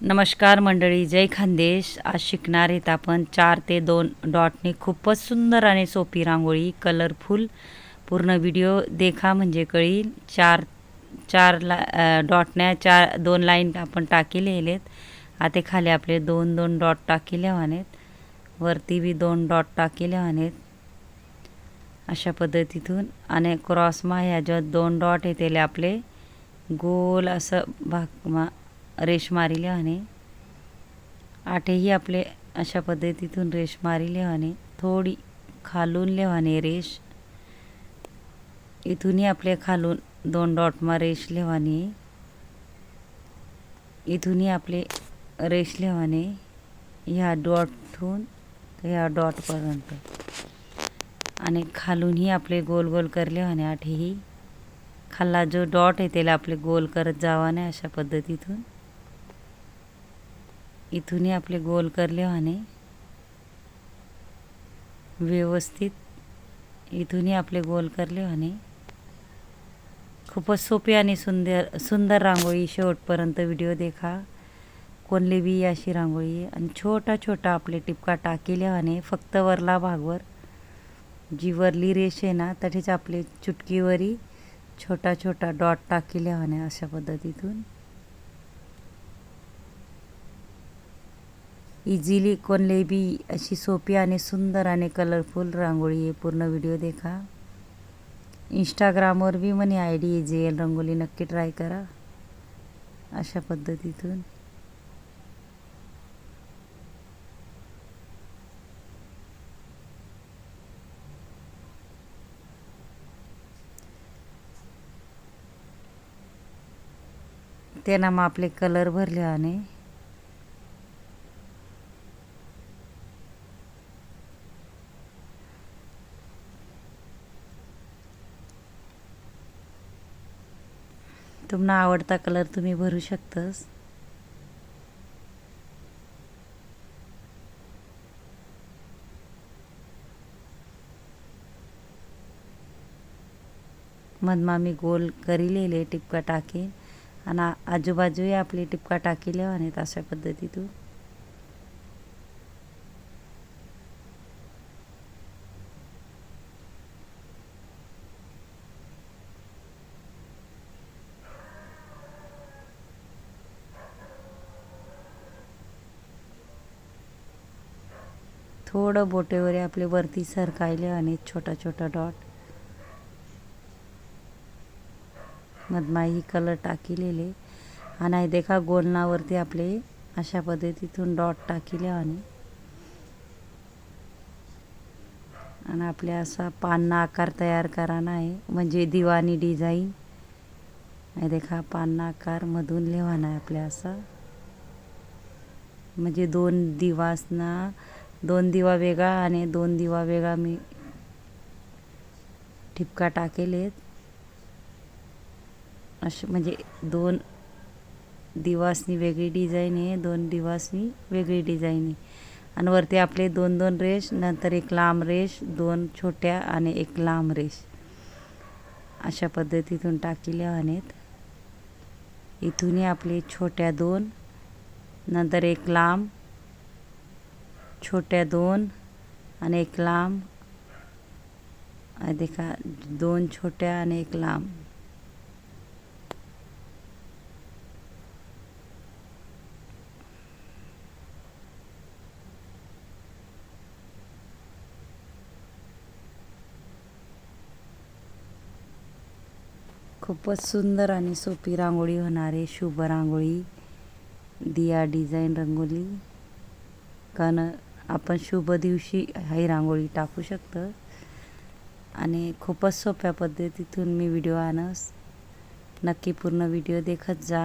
नमस्कार मंडळी, जय खानदेश. आज शिकणार आहेत आपण 4 ते 2 डॉटने खूपच सुंदर आणि सोपी रांगोळी, कलरफुल. पूर्ण व्हिडिओ देखा म्हणजे कळेल. चार चार डॉटने 2 लाईन आपण टाकलेले आहेत. आता खाली आपले 2-2 डॉट टाकले आहेत, वरती बी 2 डॉट टाकले आहेत. अशा पद्धतीतून आणि क्रॉस ह्या ज्या 2 डॉट आहेत त्याला आपले गोल असं रेष मारिले आणि आठही आपले अशा पद्धतीतून रेष मारिले आणि थोडी खालून लेवाने रेष, इथूनही आपले खालून 2 डॉटमा रेष लेवाने, इथूनही आपले रेष लेवाने ह्या डॉटहून ह्या डॉटपर्यंत आणि खालूनही आपले गोल गोल करले आणि आठही खाल्ला जो डॉट आहे त्याला आपले गोल करत जावाने. अशा पद्धतीतून इथूनही आपले गोल करले आणि व्यवस्थित इथूनही आपले गोल करले आणि खूपच सोपी आणि सुंदर रांगोळी. शेवटपर्यंत व्हिडिओ देखा. कोणली बी अशी रांगोळी आणि छोटा छोटा आपले टिपका टाकेले आणि फक्त वरला भागवर जी वरली रेष आहे ना तशीच आपले चुटकीवरी छोटा छोटा डॉट टाकेले आणि अशा पद्धतीतून इझिली कोणले बी अशी सोपी आणि सुंदर आणि कलरफुल रांगोळी आहे. पूर्ण व्हिडिओ देखा. इंस्टाग्रामवर बी म्हणे ID JL रंगोली, नक्की ट्राय करा. अशा पद्धतीतून त्यांना मग आपले कलर भरले आणि तुम्हाला आवडता कलर तुम्ही भरू शकतास. मधमा मी गोल करीलेले टिपका टाके आणि आजूबाजूही आपले टिपका टाकेले आहेत. अशा पद्धतीतून थोडं बोटेवर आपले वरती सरकायले आणि छोटा छोटा डॉट मधमाही कलर टाकिलेले आणि देखा गोलनावरती आपले अशा पद्धतीतून डॉट टाकिले आणि आपले असा पान्ना आकार तयार कराना आहे म्हणजे दिवाणी डिझाईन आहे. देखा पान्ना आकार मधून लेवाना आहे आपल्या असा म्हणजे 2 दिवासना 2 दिवा वेगळा आणि 2 दिवा वेगळा मी ठिपका टाकेलेत. असे म्हणजे 2 दिवासनी वेगळी डिझाईन आहे, 2 दिवासनी वेगळी डिझाईन आहे आणि वरती आपले 2-2 रेष, नंतर एक लांब रेष, 2 छोट्या आणि एक लांब रेष अशा पद्धतीतून टाकले आहेत. इथूनही आपले छोट्या 2, नंतर एक लांब, छोट्या 2 आणि एक लांब, देखा 2 छोट्या आणि एक लांब. खूपच सुंदर आणि सोपी रांगोळी होणारे शुभ रांगोळी, दिया डिझाईन रंगोली. कारण आपण शुभ दिवशी ही रांगोळी टाकू शकतो आणि खूपच सोप्या पद्धतीतून मी व्हिडिओ आणस. नक्की पूर्ण व्हिडिओ देखत जा.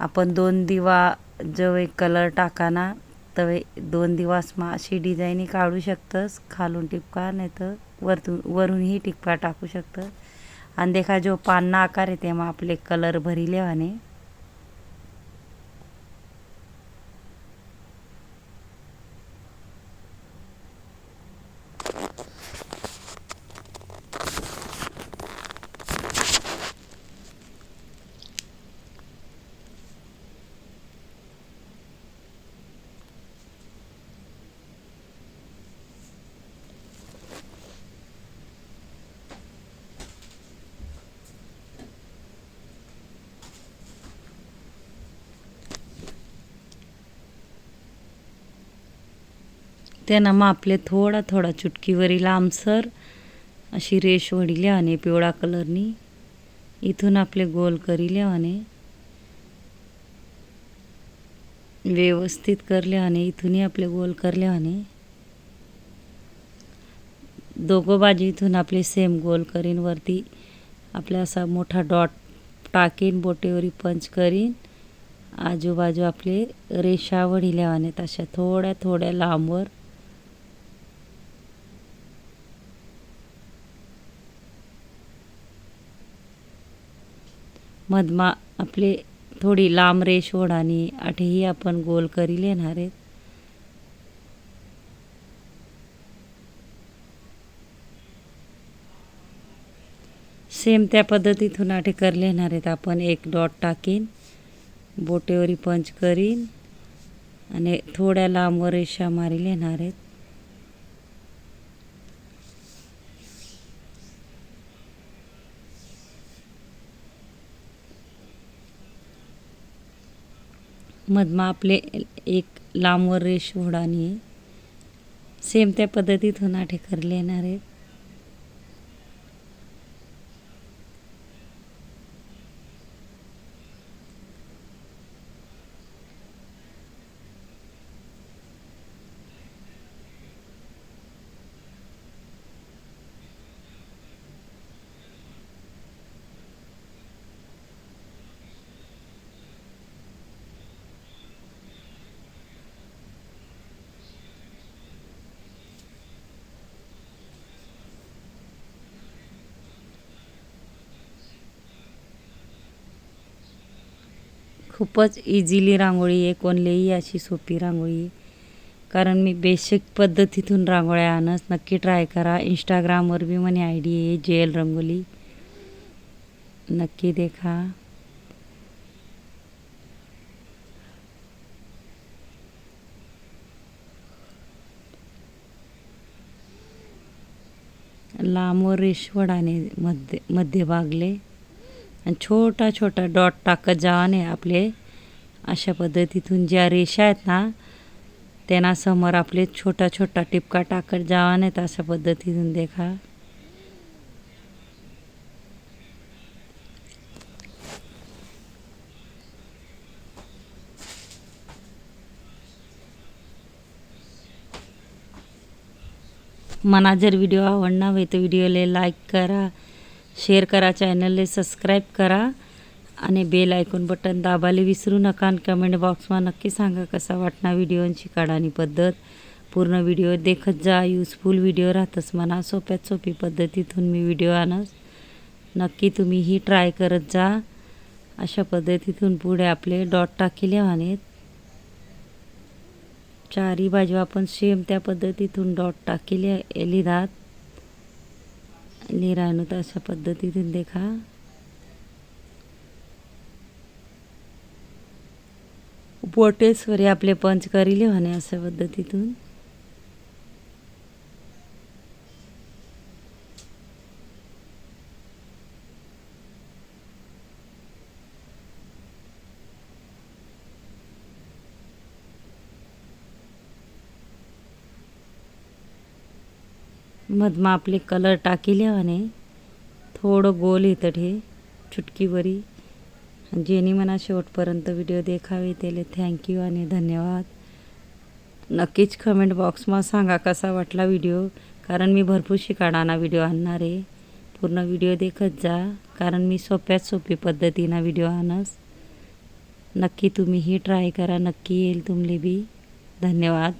आपण 2 दिवा जो एक कलर टाकाना तवे 2 दिवसमा अशी डिझाईन काढू शकतस. खालून टिपका नाही तर वरूनही टिपका टाकू शकतं आणि देखा जो पान्ना आकार आहे तेव्हा आपले कलर भरिले आणि त्यांना मापले थोडा थोडा चुटकीवरी लांबसर अशी रेष वडिले आणि पिवळा कलरनी इथून आपले गोल करिले आणि व्यवस्थित करले आणि इथूनही आपले गोल करले आणि दोघं बाजू इथून आपले सेम गोल करीन वरती आपल्या असा मोठा डॉट टाकीन बोटेवरी पंच करीन आजूबाजू आपले रेषा वडिल्या आणि तशा थोड्या थोड्या लांबवर मधमा आपले थोडी लांब रेष ओढानी आठेही आपण गोल करी लेणार आहेत. सेम त्या पद्धतीतून आठे कर लेणार आहेत आपण. एक डॉट टाकीन बोटेवरी पंच करीन आणि थोड्या लांबवर रेषा मारी लेणार आहेत. मधमा आपले एक लांबवर रेष ओढानी सेम त्या पद्धतीतून आठे कर लेणार आहेत. खूपच इझिली रांगोळी आहे. कोणलीही अशी सोपी रांगोळी आहे. कारण मी बेसिक पद्धतीतून रांगोळ्या आणस. नक्की ट्राय करा. इंस्टाग्रामवर बी म्हणे आयडी आहे जेल रंगोली, नक्की देखा. लांबवर रेषवडाने मध्ये भागले आणि छोटा छोटा डॉट टाकत जावाने आपले अशा पद्धतीतून ज्या रेषा आहेत ना त्यांना समोर आपले छोटा छोटा टिपका टाकत जावाने अशा पद्धतीतून देखा. मना जर व्हिडिओ आवडना हो तो व्हिडिओला लाईक करा, शेअर करा, चॅनलला सबस्क्राईब करा आणि बेल आयकॉन बटन दाबायला विसरू नका. आणि कमेंट बॉक्समा नक्की सांगा कसा वाटना व्हिडिओची काढानी पद्धत. पूर्ण व्हिडिओ देखत जा. यूजफुल व्हिडिओ राहतच म्हणा. सोप्यात सोपी पद्धतीतून मी व्हिडिओ आणस. नक्की तुम्ही ही ट्राय करत जा. अशा पद्धतीतून पुढे आपले डॉट टाकले आहेत. चारी बाजू आपण सेम त्या पद्धतीतून डॉट टाकले लिहितात लिहिरायनो तर अशा पद्धतीतून देखा. बोटेसवरी आपले पंच करिले म्हणे अशा पद्धतीतून. मधमा आपले कलर टाकिले आणि थोडं गोल येतं हे चुटकीवरी. जेनी म्हणा शेवटपर्यंत व्हिडिओ देखावे त्याला थँक्यू आणि धन्यवाद. नक्कीच कमेंट बॉक्समा सांगा कसा वाटला व्हिडिओ. कारण मी भरपूर शिकाडाना व्हिडिओ आणणार आहे. पूर्ण व्हिडिओ देखत जा. कारण मी सोप्यात सोपी पद्धतीनं व्हिडिओ आणस. नक्की तुम्ही ही ट्राय करा. नक्की येईल तुमले बी. धन्यवाद.